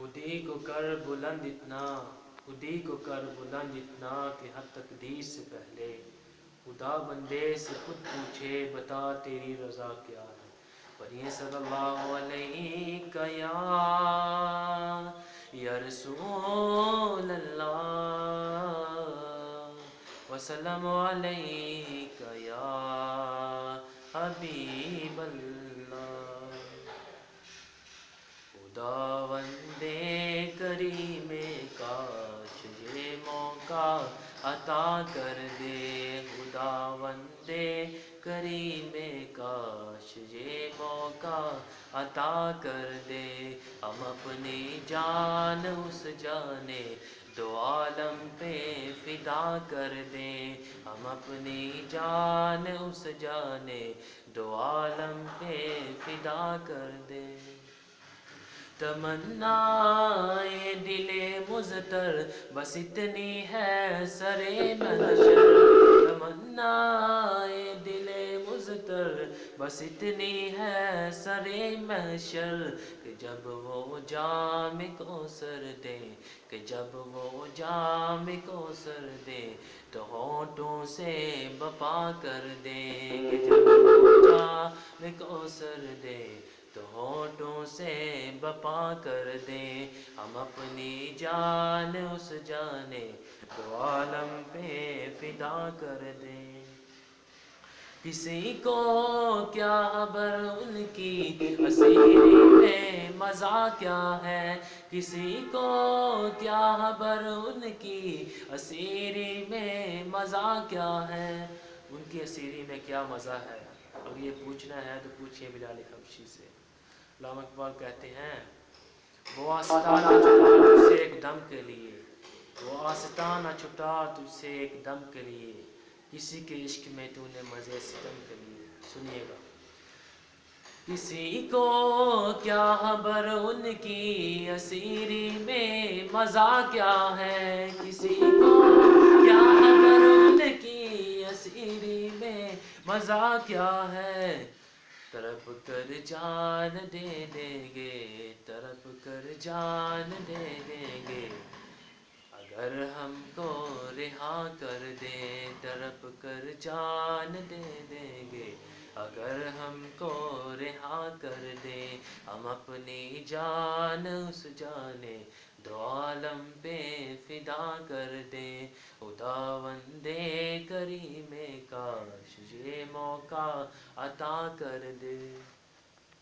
خودی کو کر بلند اتنا، خودی کو کر بلند اتنا کہ ہر تقدیر سے پہلے خدا بندے سے خود پوچھے بتا تیری رضا کیا ہے۔ پڑھیے صلی اللہ علیہ یا رسول اللہ وسلم علیک یا حبیب اللہ۔ خداوند کریم کاش یہ موقع عطا کر دے، خداوند کریم کاش یہ موقع عطا کر دے، ہم اپنی جان اس جانے دو عالم پہ فدا کر دیں، ہم اپنی جان اس جانے دو عالم پہ فدا کر دیں۔ تمنا دل مضطر بس اتنی ہے سر محشر، تمنا دل مضطر بس اتنی ہے سر محشر کہ جب وہ جام کوثر دے، کہ جب وہ جام کوثر دے تو ہونٹوں سے بپا کر دے، کہ جب وہ جام کوثر دے تو ہونٹوں سے بپا کر دیں، ہم اپنی جان اس جانے دو عالم پہ فدا کر دیں۔ کسی کو کیا خبر ان کی اسیری میں مزہ کیا ہے، کسی کو کیا خبر ان کی اسیری میں مزہ کیا ہے، ان کی اسیری میں کیا مزہ ہے۔ اگر یہ پوچھنا ہے تو پوچھئے بلال حبشی سے۔ علامہ اقبال کہتے ہیں وہ آستانہ چھٹا تجھ سے ایک دم کے لیے، وہ آستانہ چھٹا تجھ سے ایک دم کے لیے، کسی کے عشق میں تو نے مزے ستم کے لیے۔ سنیے گا۔ کسی کو کیا خبر ان کی اسیری میں مزہ کیا ہے، کسی کو کیا خبر ان کی اسیری میں مزہ کیا ہے، تڑپ کر جان دے دیں گے، تڑپ کر جان دے دیں گے، اگر ہم کو رہا کر دیں، تڑپ کر جان دے دیں گے، اگر ہم کو رہا کر دیں، ہم اپنی جان اس جانے دو عالم پہ فدا کر دیں۔ خداوند کریم کاش یہ موقع عطا کر دے۔